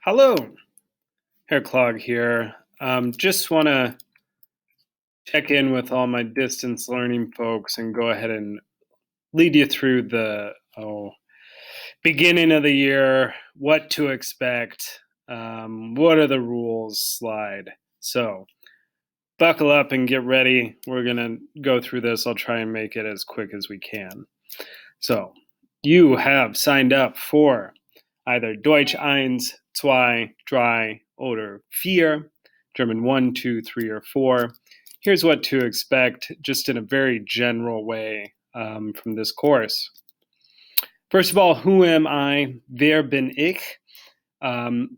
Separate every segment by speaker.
Speaker 1: Hello, Herr Klog here. Just want to check in with all my distance learning folks and go ahead and lead you through the beginning of the year, what to expect, what are the rules slide. So buckle up and get ready. We're going to go through this. I'll try and make it as quick as we can. So you have signed up for either Deutsch 1, 2, 3 oder 4, German 1, 2, 3, or 4. Here's what to expect just in a very general way from this course. First of all, who am I? Wer bin ich? I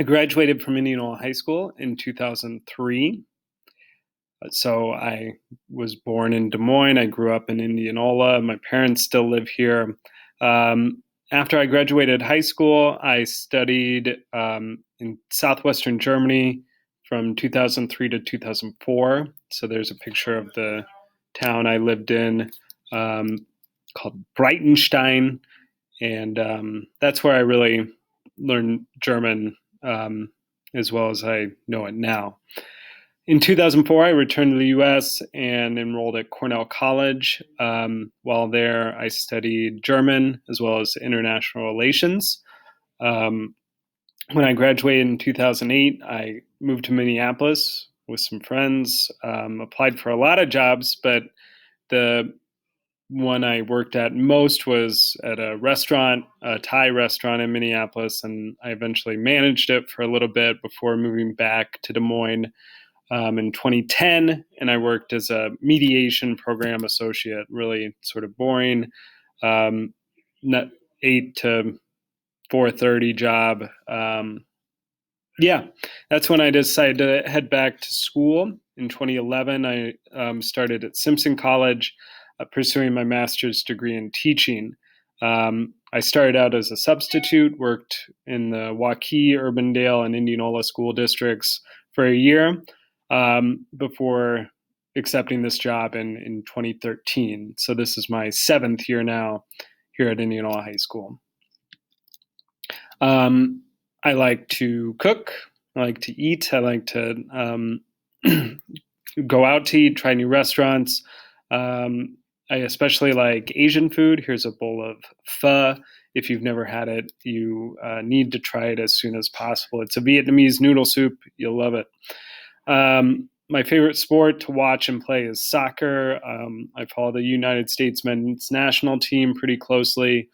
Speaker 1: graduated from Indianola High School in 2003. So I was born in Des Moines. I grew up in Indianola. My parents still live here. After I graduated high school, I studied in southwestern Germany from 2003 to 2004. So there's a picture of the town I lived in called Breitenstein. And that's where I really learned German as well as I know it now. In 2004, I returned to the U.S. and enrolled at Cornell College. While there, I studied German as well as international relations. When I graduated in 2008, I moved to Minneapolis with some friends, applied for a lot of jobs, but the one I worked at most was at a restaurant, a Thai restaurant in Minneapolis, and I eventually managed it for a little bit before moving back to Des Moines in 2010, and I worked as a mediation program associate, really sort of boring, 8 to 4:30 job. That's when I decided to head back to school. In 2011, I started at Simpson College, pursuing my master's degree in teaching. I started out as a substitute, worked in the Waukee, Urbandale, and Indianola school districts for a year before accepting this job in 2013. So this is my 7th year now here at Indianola High School. I like to cook. I like to eat. I like to go out to eat, try new restaurants. I especially like Asian food. Here's a bowl of pho. If you've never had it, you need to try it as soon as possible. It's a Vietnamese noodle soup. You'll love it. My favorite sport to watch and play is soccer. I follow the United States men's national team pretty closely.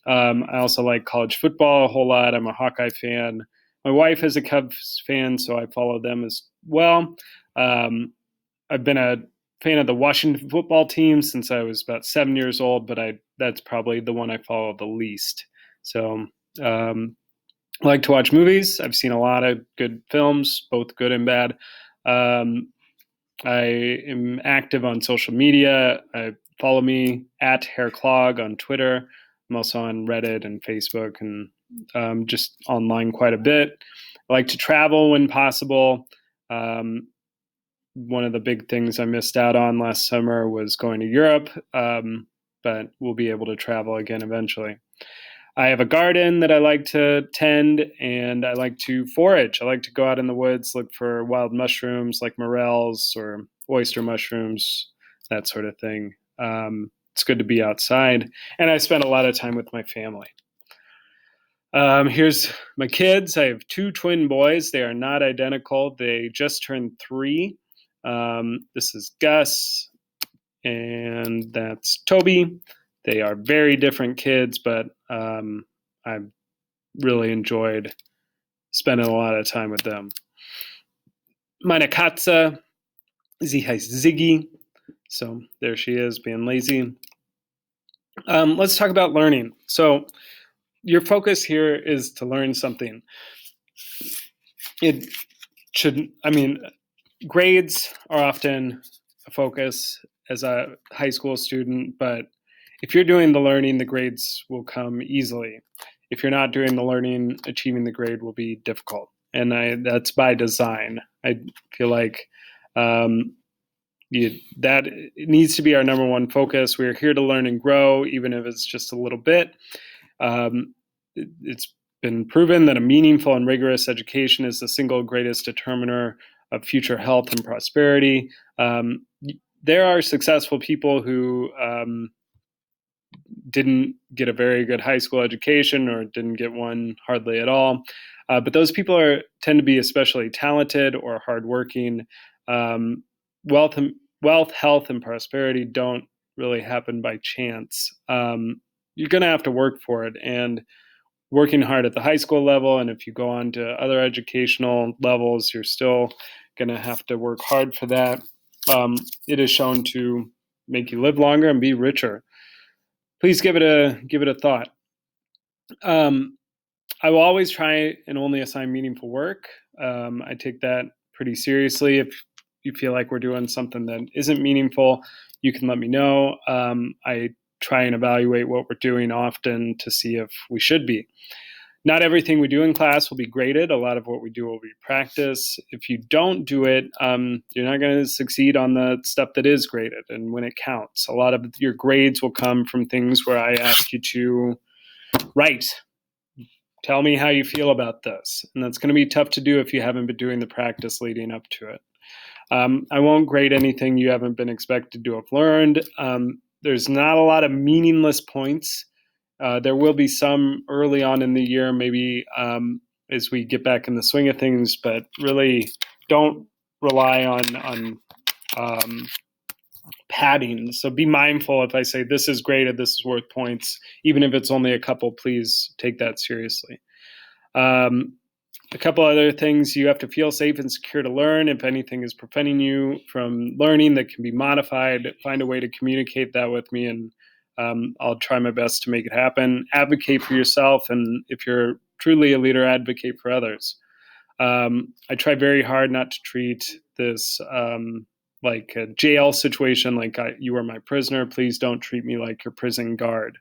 Speaker 1: I also like college football a whole lot. I'm a Hawkeye fan. My wife is a Cubs fan, so I follow them as well. I've been a fan of the Washington football team since I was about 7 years old, but that's probably the one I follow the least. So I like to watch movies. I've seen a lot of good films, both good and bad. I am active on social media. Follow me at Herr Klog on Twitter. I'm also on Reddit and Facebook and just online quite a bit. I like to travel when possible. One of the big things I missed out on last summer was going to Europe, but we'll be able to travel again eventually. I have a garden that I like to tend, and I like to forage. I like to go out in the woods, look for wild mushrooms like morels or oyster mushrooms, that sort of thing. It's good to be outside, and I spend a lot of time with my family. Here's my kids. I have 2 twin boys. They are not identical. They just turned 3. This is Gus, and that's Toby. They are very different kids, but I've really enjoyed spending a lot of time with them. Meine Katze, sie heißt Ziggy. So there she is, being lazy. Let's talk about learning. So your focus here is to learn something. Grades are often a focus as a high school student, but if you're doing the learning, the grades will come easily. If you're not doing the learning, achieving the grade will be difficult. And that's by design. I feel like that needs to be our number one focus. We're here to learn and grow, even if it's just a little bit. It's been proven that a meaningful and rigorous education is the single greatest determiner of future health and prosperity. There are successful people who didn't get a very good high school education or didn't get one hardly at all. But those people tend to be especially talented or hardworking. Wealth, health, and prosperity don't really happen by chance. You're going to have to work for it, and working hard at the high school level, and if you go on to other educational levels, you're still going to have to work hard for that. It is shown to make you live longer and be richer. Please give it a thought. I will always try and only assign meaningful work. I take that pretty seriously. If you feel like we're doing something that isn't meaningful, you can let me know. I try and evaluate what we're doing often to see if we should be. Not everything we do in class will be graded. A lot of what we do will be practice. If you don't do it, you're not going to succeed on the stuff that is graded and when it counts. A lot of your grades will come from things where I ask you to write. Tell me how you feel about this. And that's going to be tough to do if you haven't been doing the practice leading up to it. I won't grade anything you haven't been expected to have learned. There's not a lot of meaningless points. There will be some early on in the year, maybe as we get back in the swing of things, but really don't rely on padding. So be mindful if I say this is graded, this is worth points, even if it's only a couple, please take that seriously. A couple other things: you have to feel safe and secure to learn. If anything is preventing you from learning, that can be modified. Find a way to communicate that with me, and I'll try my best to make it happen. Advocate for yourself, and if you're truly a leader, advocate for others. I try very hard not to treat this like a jail situation, like you are my prisoner. Please don't treat me like your prison guard.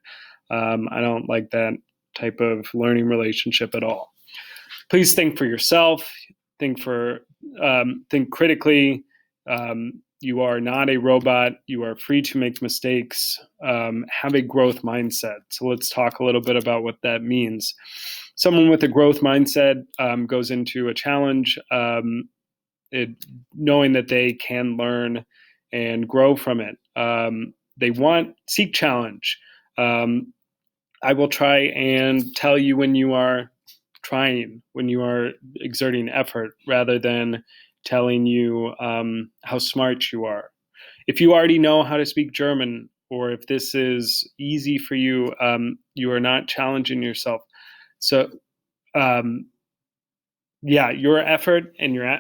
Speaker 1: I don't like that type of learning relationship at all. Please think for yourself. Think critically. You are not a robot. You are free to make mistakes. Have a growth mindset. So let's talk a little bit about what that means. Someone with a growth mindset goes into a challenge knowing that they can learn and grow from it. They seek challenge. I will try and tell you when you are trying, when you are exerting effort, rather than telling you how smart you are. If you already know how to speak German, or if this is easy for you, you are not challenging yourself. So, your effort and your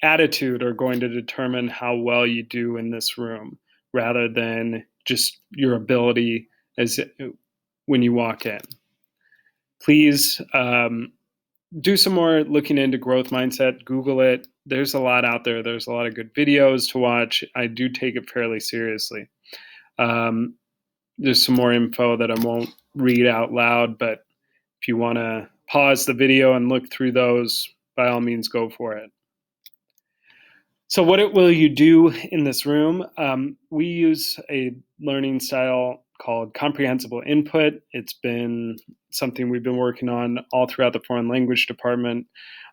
Speaker 1: attitude are going to determine how well you do in this room, rather than just your ability when you walk in. Please do some more looking into growth mindset. Google it. There's a lot out there. There's a lot of good videos to watch. I do take it fairly seriously. There's some more info that I won't read out loud, but if you want to pause the video and look through those, by all means, go for it. So what will you do in this room? We use a learning style called comprehensible input. It's been something we've been working on all throughout the foreign language department.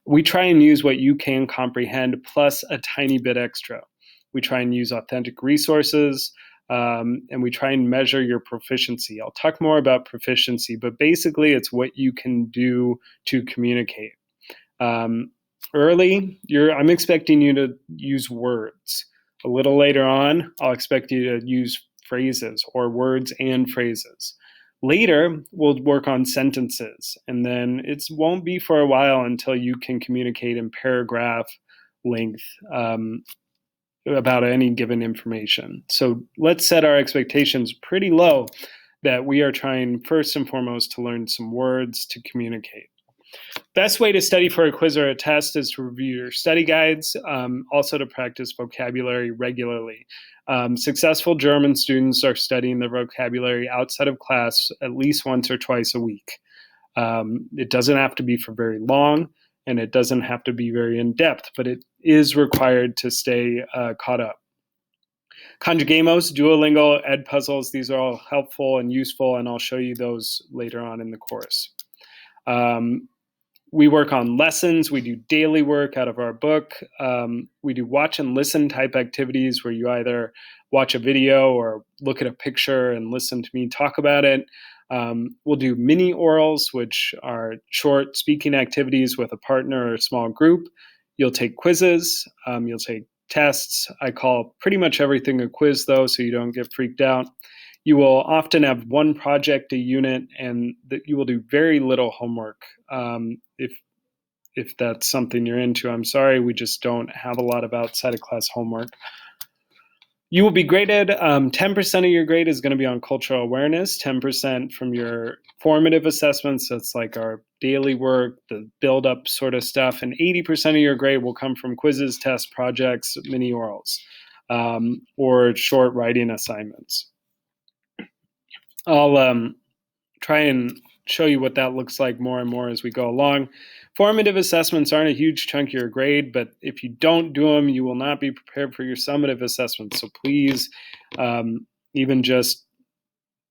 Speaker 1: We try and use what you can comprehend plus a tiny bit extra. We try and use authentic resources, and we try and measure your proficiency. I'll talk more about proficiency, but basically it's what you can do to communicate. Early, I'm expecting you to use words. A little later on, I'll expect you to use phrases or words and phrases. Later, we'll work on sentences, and then it won't be for a while until you can communicate in paragraph length about any given information. So let's set our expectations pretty low that we are trying first and foremost to learn some words to communicate. Best way to study for a quiz or a test is to review your study guides, also to practice vocabulary regularly. Successful German students are studying their vocabulary outside of class at least once or twice a week. It doesn't have to be for very long, and it doesn't have to be very in-depth, but it is required to stay caught up. Conjugamos, Duolingo, Edpuzzles, these are all helpful and useful, and I'll show you those later on in the course. We work on lessons. We do daily work out of our book. We do watch and listen type activities where you either watch a video or look at a picture and listen to me talk about it. We'll do mini orals, which are short speaking activities with a partner or a small group. You'll take quizzes. You'll take tests. I call pretty much everything a quiz, though, so you don't get freaked out. You will often have one project a unit, and that you will do very little homework. If that's something you're into, I'm sorry, we just don't have a lot of outside of class homework. You will be graded. 10% of your grade is going to be on cultural awareness, 10% from your formative assessments. That's like our daily work, the build-up sort of stuff, and 80% of your grade will come from quizzes, tests, projects, mini orals, or short writing assignments. I'll try and show you what that looks like more and more as we go along. Formative assessments aren't a huge chunk of your grade, but if you don't do them, you will not be prepared for your summative assessments. So please, even just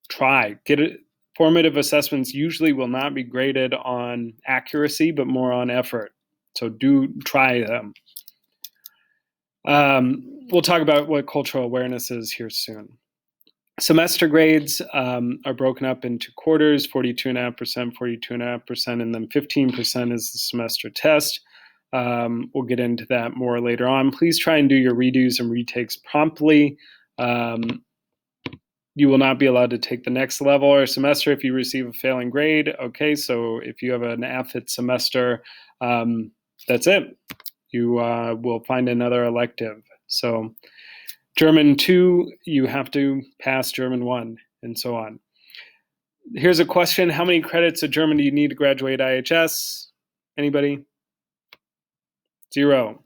Speaker 1: try. Get it. Formative assessments usually will not be graded on accuracy, but more on effort. So do try them. We'll talk about what cultural awareness is here soon. Semester grades are broken up into quarters, 42.5%, 42.5%, and then 15% is the semester test. We'll get into that more later on. Please try and do your redos and retakes promptly. You will not be allowed to take the next level or semester if you receive a failing grade. Okay, so if you have an AFIT semester, that's it. You will find another elective. So German 2, you have to pass German 1, and so on. Here's a question. How many credits of German do you need to graduate IHS? Anybody? 0.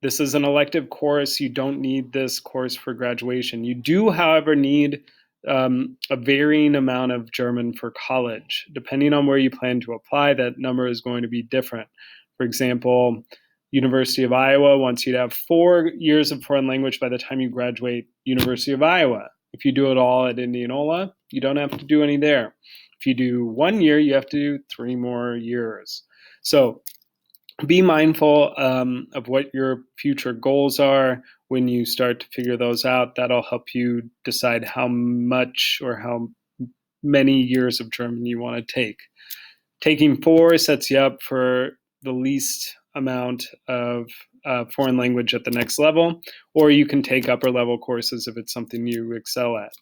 Speaker 1: This is an elective course. You don't need this course for graduation. You do, however, need a varying amount of German for college. Depending on where you plan to apply, that number is going to be different. For example, University of Iowa wants you to have 4 years of foreign language by the time you graduate University of Iowa. If you do it all at Indianola, you don't have to do any there. If you do 1 year, you have to do 3 more years. So be mindful of what your future goals are when you start to figure those out. That'll help you decide how much or how many years of German you want to take. Taking 4 sets you up for the least amount of foreign language at the next level, or you can take upper level courses if it's something you excel at.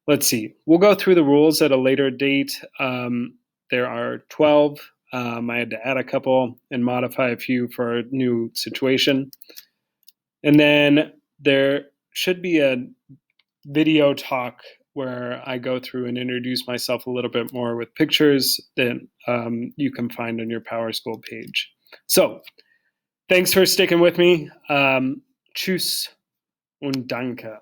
Speaker 1: Let's see. We'll go through the rules at a later date. There are 12. I had to add a couple and modify a few for a new situation. And then there should be a video talk where I go through and introduce myself a little bit more with pictures that you can find on your PowerSchool page. So, thanks for sticking with me. Tschüss und danke.